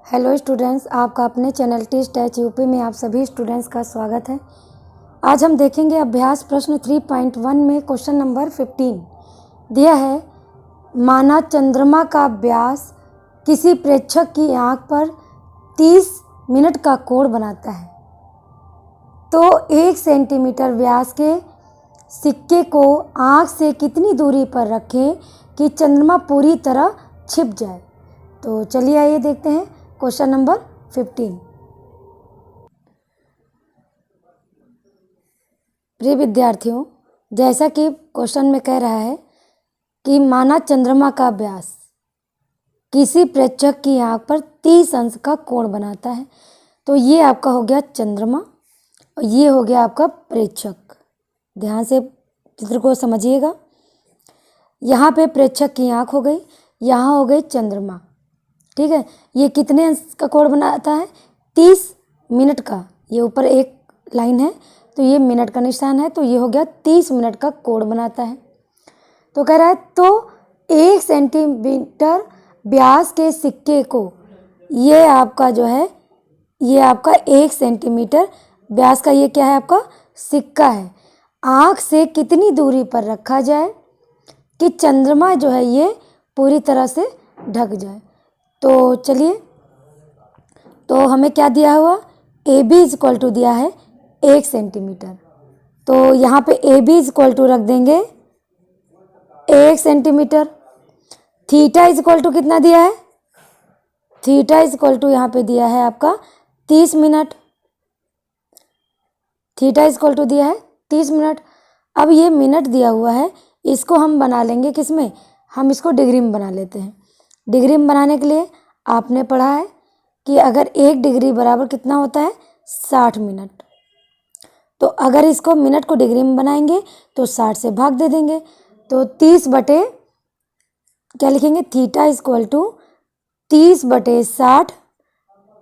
Hello students, आपका अपने channel teach touch UP में आप सभी स्टूडेंट्स का स्वागत है। आज हम देखेंगे अभ्यास प्रश्न 3.1 में क्वेश्चन नंबर 15 दिया है। माना चंद्रमा का व्यास किसी प्रेक्षक की आंख पर 30 मिनट का कोण बनाता है, तो 1 सेंटीमीटर व्यास के सिक्के को आंख से कितनी दूरी पर रखें कि चंद्रमा पूरी तरह छिप जाए। तो चलिए आइए देखते हैं क्वेश्चन नंबर 15। प्रिय विद्यार्थियों, जैसा कि क्वेश्चन में कह रहा है कि माना चंद्रमा का व्यास किसी प्रेक्षक की आंख पर 30 अंश का कोण बनाता है, तो ये आपका हो गया चंद्रमा और ये हो गया आपका प्रेक्षक। ध्यान से चित्र को समझिएगा। यहाँ पे प्रेक्षक की आंख हो गई, यहाँ हो गई चंद्रमा। ठीक है, ये कितने अंश का कोण बनाता है? 30 मिनट का। ये ऊपर एक लाइन है तो ये मिनट का निशान है, तो ये हो गया 30 मिनट का कोण बनाता है। तो कह रहा है तो 1 सेंटीमीटर व्यास के सिक्के को, ये आपका जो है ये आपका 1 सेंटीमीटर व्यास का ये क्या है? आपका सिक्का है। आँख से कितनी दूरी पर रखा जाए कि चंद्रमा जो है ये पूरी तरह से ढक जाए। तो चलिए, तो हमें क्या दिया हुआ? A B is equal to दिया है 1 सेंटीमीटर। तो यहाँ पे A B is equal to रख देंगे 1 centimetre. Theta is equal to कितना दिया है? थीटा इज इक्वल टू यहाँ पे दिया है आपका 30 minute. Theta is equal to दिया है 30 मिनट। अब ये मिनट दिया हुआ है, इसको हम बना लेंगे किस में? हम इसको डिग्री में बना लेते हैं। डिग्री में बनाने के लिए आपने पढ़ा है कि अगर 1 डिग्री बराबर कितना होता है? 60 मिनट। तो अगर इसको मिनट को डिग्री में बनाएंगे तो 60 से भाग दे देंगे, तो 30 बटे क्या लिखेंगे? थीटा इज इक्वल टू 30 बटे 60।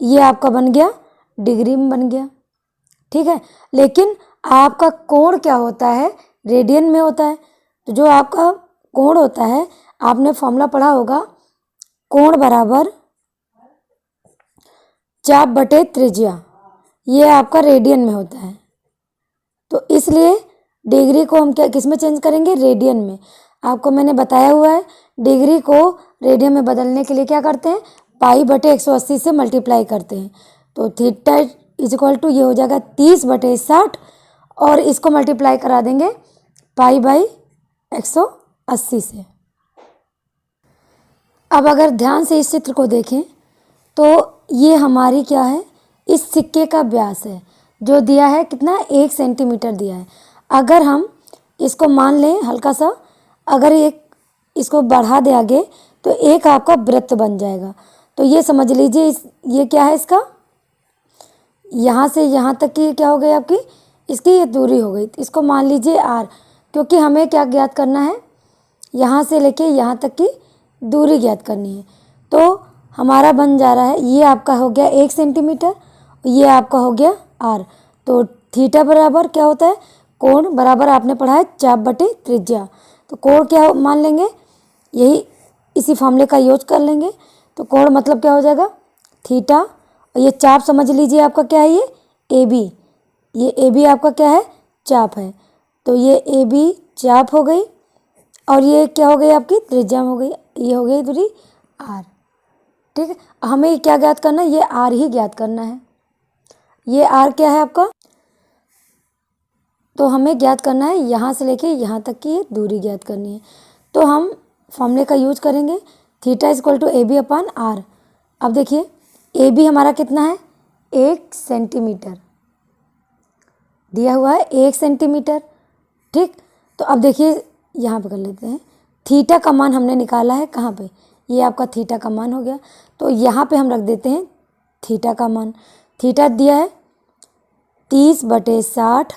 ये आपका बन गया डिग्री में बन गया। ठीक है, लेकिन आपका कोण क्या होता है? रेडियन में होता है। तो जो आपका कोण होता है, आपने फॉर्मूला पढ़ा होगा, कोण बराबर चाप बटे त्रिज्या। ये आपका रेडियन में होता है, तो इसलिए डिग्री को हम क्या किस में चेंज करेंगे? रेडियन में। आपको मैंने बताया हुआ है डिग्री को रेडियन में बदलने के लिए क्या करते हैं? पाई बटे 180 से मल्टीप्लाई करते हैं। तो थीटा इज इक्वल टू ये हो जाएगा 30 बटे 60 और इसको मल्टीप्लाई करा देंगे पाई बाई 180 से। अब अगर ध्यान से इस चित्र को देखें तो ये हमारी क्या है? इस सिक्के का व्यास है जो दिया है कितना? 1 सेंटीमीटर दिया है। अगर हम इसको मान लें हल्का सा, अगर इसको बढ़ा दे आगे तो एक आपका वृत्त बन जाएगा। तो ये समझ लीजिए ये क्या है? इसका यहाँ से यहाँ तक की क्या हो गई आपकी? इसकी ये दूरी हो गई। इसको मान लीजिए आर, क्योंकि हमें क्या ज्ञात करना है? यहाँ से लेके यहाँ तक की दूरी ज्ञात करनी है। तो हमारा बन जा रहा है, ये आपका हो गया 1 सेंटीमीटर, ये आपका हो गया आर। तो थीटा बराबर क्या होता है? कोण बराबर आपने पढ़ा है चाप बटे त्रिज्या। तो कोण क्या मान लेंगे? यही इसी फॉर्मूले का यूज कर लेंगे। तो कोण मतलब क्या हो जाएगा? थीटा। और ये चाप समझ लीजिए आपका क्या है? ये ए बी। ये ए बी आपका क्या है? चाप है। तो ये ए बी चाप हो गई और ये क्या हो गई? आपकी त्रिज्या हो गई। ये हो गई दूरी आर। ठीक है, हमें क्या ज्ञात करना है? ये आर ही ज्ञात करना है। ये आर क्या है आपका? तो हमें ज्ञात करना है यहाँ से लेके यहाँ तक की ये दूरी ज्ञात करनी है। तो हम फॉर्मूले का यूज करेंगे, theta is equal to A B upon R. अब देखिए ए बी हमारा कितना है? 1 सेंटीमीटर दिया हुआ है, 1 सेंटीमीटर। ठीक, तो अब देखिए यहाँ पे कर लेते हैं। थीटा का मान हमने निकाला है कहाँ पे? ये आपका थीटा का मान हो गया। तो यहाँ पे हम रख देते हैं थीटा का मान। थीटा दिया है 30 बटे 60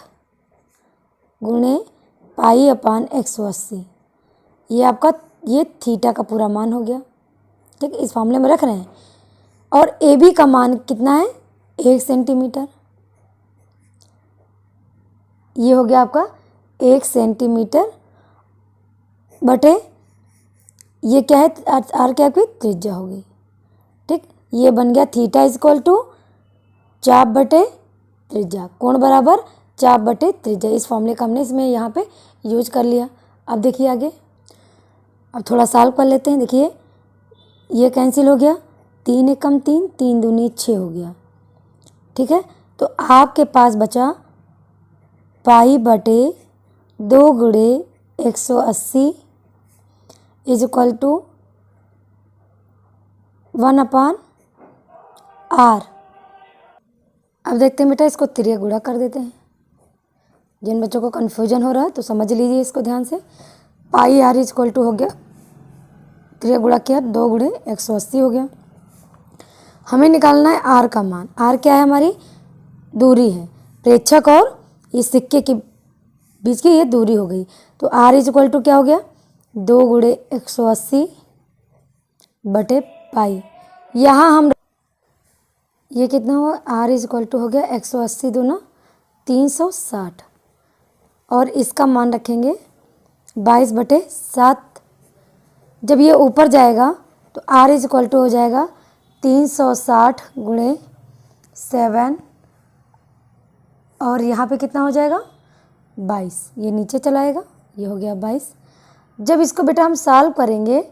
गुणे पाई अपान 180। ये आपका ये थीटा का पूरा मान हो गया। ठीक, इस फॉर्मूले में रख रहे हैं। और ए बी का मान कितना है? 1 सेंटीमीटर। ये हो गया आपका 1 सेंटीमीटर बटे ये क्या है? आर क्या आपकी त्रिज्या हो गई। ठीक, ये बन गया थीटा इक्वल टू चाप बटे त्रिज्या, कोण बराबर चाप बटे त्रिज्या। इस फॉर्मूले का हमने इसमें यहाँ पे यूज कर लिया। अब देखिए आगे, अब थोड़ा सॉल्व कर लेते हैं। देखिए ये कैंसिल हो गया, 3 एकम 3, 3 दूनी 6 हो गया। ठीक है, तो आपके पास बचा पाई बटे 2 गुणे 180 इज इक्वल टू 1/r। अब देखते हैं बेटा, इसको त्रिया गुणा कर देते हैं। जिन बच्चों को कन्फ्यूजन हो रहा है तो समझ लीजिए इसको ध्यान से। पाई आर इज इक्वल टू हो गया, त्रिया गुणा किया 2 गुणे 180 हो गया। हमें निकालना है आर का मान। आर क्या है, हमारी दूरी है, प्रेक्षक और इस सिक्के के बीच की ये दूरी हो गई। तो आर इज इक्वल टू क्या हो गया, 2 गुणे 180 बटे पाई। यहाँ हम ये कितना हुआ, आर इज इक्वल टू हो गया 180 दूना 360 और इसका मान रखेंगे 22 बटे 7। जब ये ऊपर जाएगा तो आर इज इक्वल टू हो जाएगा 360 गुणे 7 और यहाँ पे कितना हो जाएगा 22। ये नीचे चलाएगा, ये हो गया 22। जब इसको बेटा हम सॉल्व करेंगे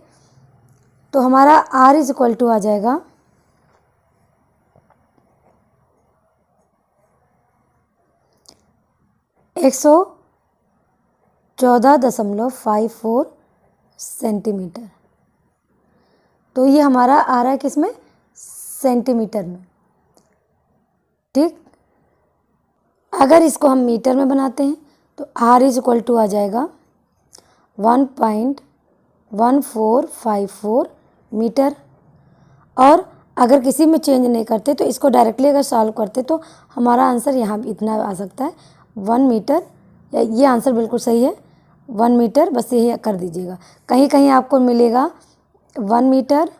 तो हमारा आर इज इक्वल टू आ जाएगा 114.54 सेंटीमीटर। तो ये हमारा आ रहा है किसमें, सेंटीमीटर में। ठीक, अगर इसको हम मीटर में बनाते हैं तो आर इज इक्वल टू आ जाएगा 1.1454 मीटर। और अगर किसी में चेंज नहीं करते तो इसको डायरेक्टली अगर सॉल्व करते तो हमारा आंसर यहाँ भी इतना आ सकता है 1 मीटर। या ये आंसर बिल्कुल सही है 1 मीटर, बस यही कर दीजिएगा। कहीं कहीं आपको मिलेगा 1 मीटर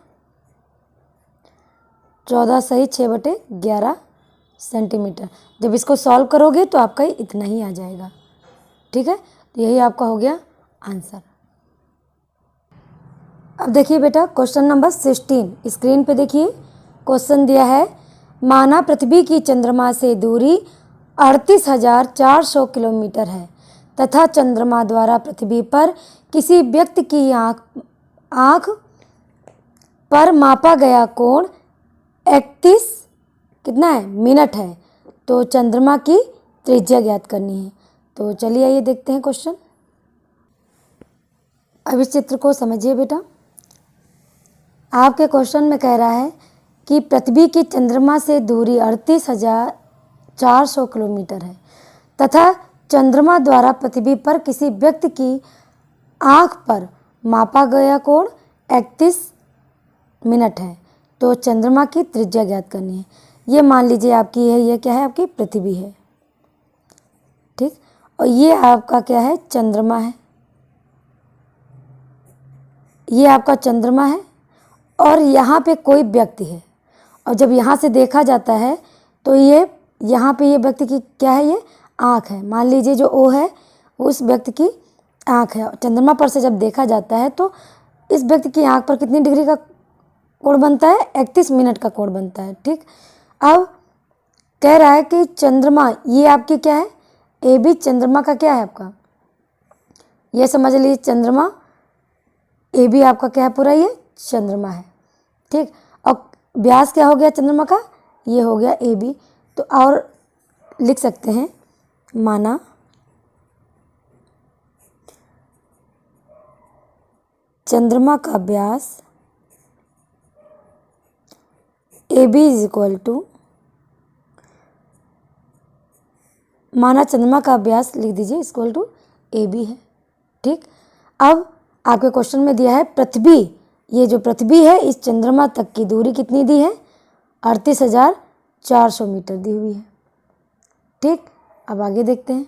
14 सही 6/11 सेंटीमीटर। जब इसको सॉल्व करोगे तो आपका इतना ही आ जाएगा। ठीक है, तो यही आपका हो गया आंसर। अब देखिए बेटा क्वेश्चन नंबर 16 स्क्रीन पे देखिए। क्वेश्चन दिया है, माना पृथ्वी की चंद्रमा से दूरी 38,400 किलोमीटर है तथा चंद्रमा द्वारा पृथ्वी पर किसी व्यक्ति की आँख पर मापा गया कोण 31 कितना है मिनट है, तो चंद्रमा की त्रिज्या ज्ञात करनी है। तो चलिए आइए देखते हैं क्वेश्चन। अब इस चित्र को समझिए बेटा। आपके क्वेश्चन में कह रहा है कि पृथ्वी की चंद्रमा से दूरी 38,400 किलोमीटर है तथा चंद्रमा द्वारा पृथ्वी पर किसी व्यक्ति की आँख पर मापा गया कोण 31 मिनट है, तो चंद्रमा की त्रिज्या ज्ञात करनी है। ये मान लीजिए आपकी है, ये क्या है आपकी पृथ्वी है। ठीक, और ये आपका क्या है चंद्रमा है, ये आपका चंद्रमा है और यहाँ पे कोई व्यक्ति है। और जब यहाँ से देखा जाता है तो ये यहाँ पे ये व्यक्ति की क्या है, ये आँख है। मान लीजिए जो ओ है उस व्यक्ति की आँख है। चंद्रमा पर से जब देखा जाता है तो इस व्यक्ति की आँख पर कितनी डिग्री का कोण बनता है, 31 मिनट का कोण बनता है। ठीक, अब कह रहा है कि चंद्रमा ये आपकी क्या है, ए बी चंद्रमा का क्या है आपका, ये समझ लीजिए चंद्रमा ए बी आपका क्या है पूरा ये चंद्रमा है। ठीक, और व्यास क्या हो गया चंद्रमा का, ये हो गया ए बी। तो और लिख सकते हैं, माना चंद्रमा का व्यास A B is equal to, माना चंद्रमा का व्यास लिख दीजिए इक्वल टू ए बी है। ठीक, अब आपके क्वेश्चन में दिया है पृथ्वी, ये जो पृथ्वी है इस चंद्रमा तक की दूरी कितनी दी है, 38,400 मीटर दी हुई है। ठीक, अब आगे देखते हैं।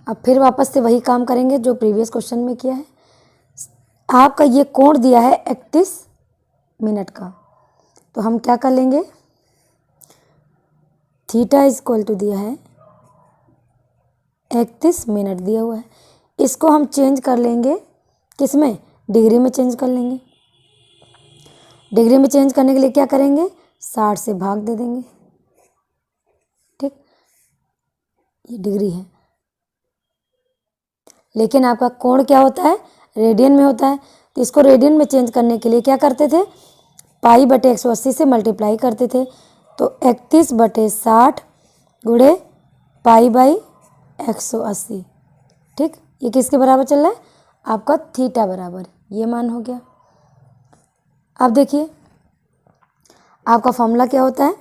अब फिर वापस से वही काम करेंगे जो प्रीवियस क्वेश्चन में किया है। आपका ये कोण दिया है 31 मिनट का, तो हम क्या कर लेंगे, थीटा इज इक्वल टू दिया है 31 मिनट दिया हुआ है, इसको हम चेंज कर लेंगे किस में, डिग्री में चेंज कर लेंगे। डिग्री में चेंज करने के लिए क्या करेंगे, 60 से भाग दे देंगे। ठीक, ये डिग्री है, लेकिन आपका कोण क्या होता है, रेडियन में होता है। तो इसको रेडियन में चेंज करने के लिए क्या करते थे, पाई बटे 180 से मल्टीप्लाई करते थे। तो 31/60 गुणे पाई बाई 180। ठीक, ये किसके बराबर चल रहा है, आपका थीटा बराबर, ये मान हो गया। अब देखिए आपका फॉर्मूला क्या होता है,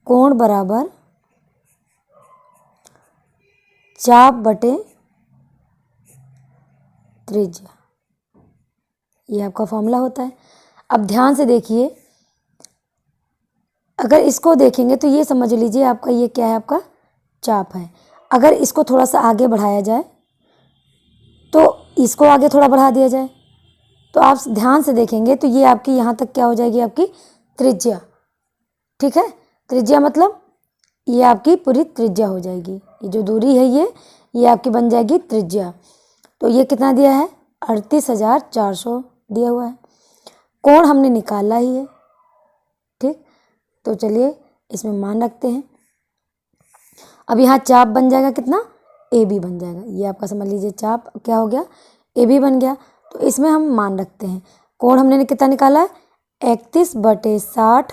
कोण बराबर चाप बटे त्रिज्या, ये आपका फॉर्मूला होता है। अब ध्यान से देखिए, अगर इसको देखेंगे तो ये समझ लीजिए आपका ये क्या है, आपका चाप है। अगर इसको थोड़ा सा आगे बढ़ाया जाए तो इसको आगे थोड़ा बढ़ा दिया जाए तो आप ध्यान से देखेंगे तो ये आपकी यहाँ तक क्या हो जाएगी, आपकी त्रिज्या। ठीक है, त्रिज्या मतलब ये आपकी पूरी त्रिज्या हो जाएगी। ये जो दूरी है ये आपकी बन जाएगी त्रिज्या। तो ये कितना दिया है, 38,400 दिया हुआ है। कोण हमने निकाला ही है। ठीक, तो चलिए इसमें मान रखते हैं। अब यहाँ चाप बन जाएगा कितना, ए बी बन जाएगा। ये आपका समझ लीजिए चाप क्या हो गया, ए बी बन गया। तो इसमें हम मान रखते हैं, कोण हमने कितना निकाला है, 31/60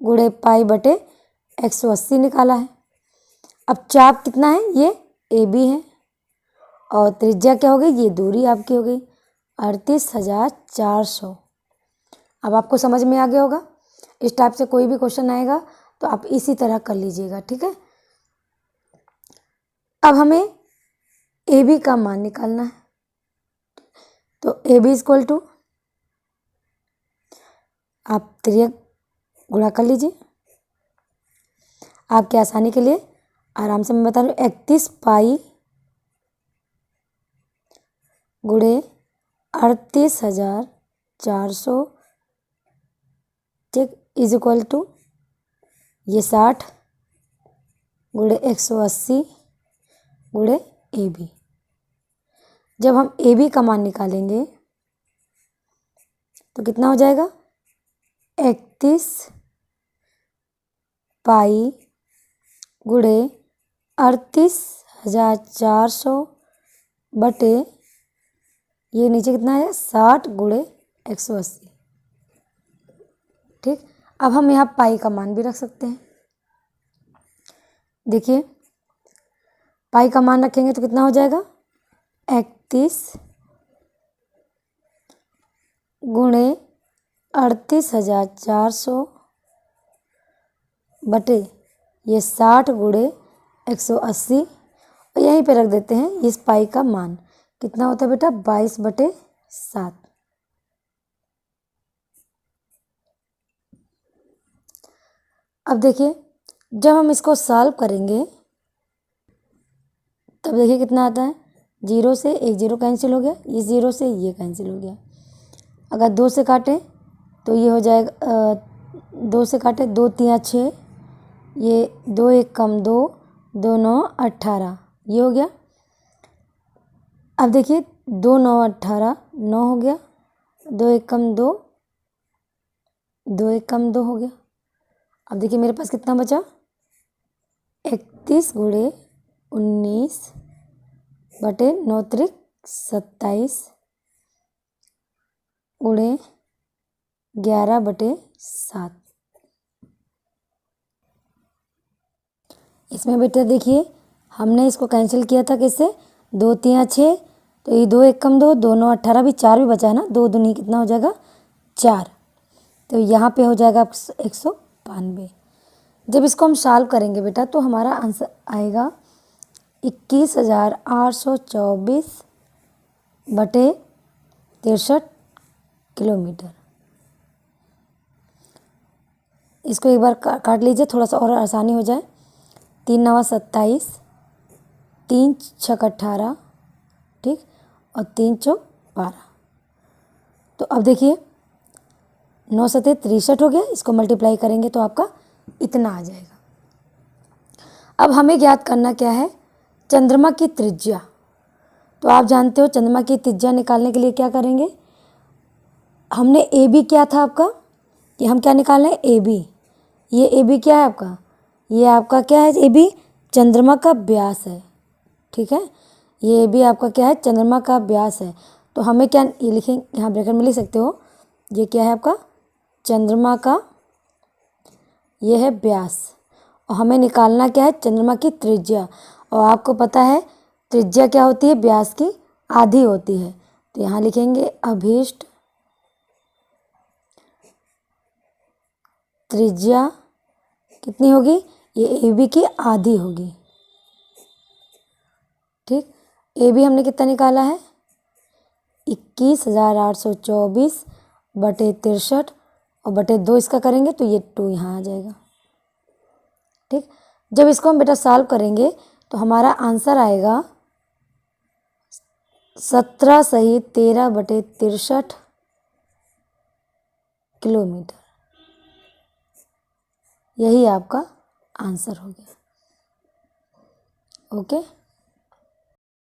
गुणे पाई बटे 180 निकाला है। अब चाप कितना है, ये ए बी है, और त्रिज्या क्या हो गई, ये दूरी आपकी हो गई 38,400। अब आपको समझ में आ गया होगा। इस टाइप से कोई भी क्वेश्चन आएगा तो आप इसी तरह कर लीजिएगा। ठीक है, अब हमें ए बी का मान निकालना है। तो ए बी इक्वल टू, आप त्रिज्या गुणा कर लीजिए। आपकी आसानी के लिए आराम से मैं बता रही हूँ, 31 पाई गुणे 38,400, ठीक, इज इक्वल टू ये 60 गुणे 180 गुणे ए बी। जब हम ए बी का मान निकालेंगे तो कितना हो जाएगा, 31 पाई गुणे 38,400 बटे ये नीचे कितना है, 60 गुणे 180। ठीक, अब हम यहाँ पाई का मान भी रख सकते हैं। देखिए पाई का मान रखेंगे तो कितना हो जाएगा, 31 गुणे 38,400 बटे ये 60 गुणे 180, और यहीं पे रख देते हैं। इस पाई का मान कितना होता है बेटा, 22/7। अब देखिए जब हम इसको सॉल्व करेंगे तब देखिए कितना आता है, 0 से एक 0 कैंसिल हो गया, ये 0 से ये कैंसिल हो गया। अगर 2 से काटें तो ये हो जाएगा, 2 से काटे 2 3 6, ये 2 1 कम 2, 2 9 18, ये हो गया। अब देखिए 2 9 18, 9 हो गया, 2 1 कम 2, 2 1 कम 2 हो गया। अब देखिए मेरे पास कितना बचा, 31 गुणे 19 बटे 9 त्रिक 27 गुणे 11/7। इसमें बेटा देखिए हमने इसको कैंसिल किया था किससे, 2 3 6, तो ये 2 1 कम 2, 2 9 18 भी 4 भी बचा है ना, 2 दूनी कितना हो जाएगा 4, तो यहाँ पे हो जाएगा 192। जब इसको हम सॉल्व करेंगे बेटा तो हमारा आंसर आएगा 21,824 बटे 63 किलोमीटर। इसको एक बार काट लीजिए थोड़ा सा और आसानी हो जाए। 3 9 27, 3 6 18, ठीक, और 3 4 12। तो अब देखिए 9 7 63 हो गया, इसको मल्टीप्लाई करेंगे तो आपका इतना आ जाएगा। अब हमें ज्ञात करना क्या है, चंद्रमा की त्रिज्या। तो आप जानते हो चंद्रमा की त्रिज्या निकालने के लिए क्या करेंगे, हमने ए बी क्या था आपका, ये हम क्या निकाल रहे हैं, ए बी। ये ए बी क्या है आपका, ये आपका क्या है, ए बी चंद्रमा का व्यास है, ठीक है। ये ए बी आपका क्या है, चंद्रमा का व्यास है। तो हमें क्या ये लिखेंगे, यहाँ ब्रैकेट में लिख सकते हो, ये क्या है आपका चंद्रमा का, ये है व्यास। और हमें निकालना क्या है, चंद्रमा की त्रिज्या। और आपको पता है त्रिज्या क्या होती है, व्यास की आधी होती है। तो यहाँ लिखेंगे अभीष्ट त्रिज्या कितनी होगी, ये ए बी की आधी होगी, ठीक। ए बी हमने कितना निकाला है, 21,824 बटे 63 और बटे 2 इसका करेंगे तो ये 2 यहाँ आ जाएगा, ठीक। जब इसको हम बेटा सॉल्व करेंगे तो हमारा आंसर आएगा 17 सही 13 बटे 63 किलोमीटर। यही आपका आंसर हो गया। ओके।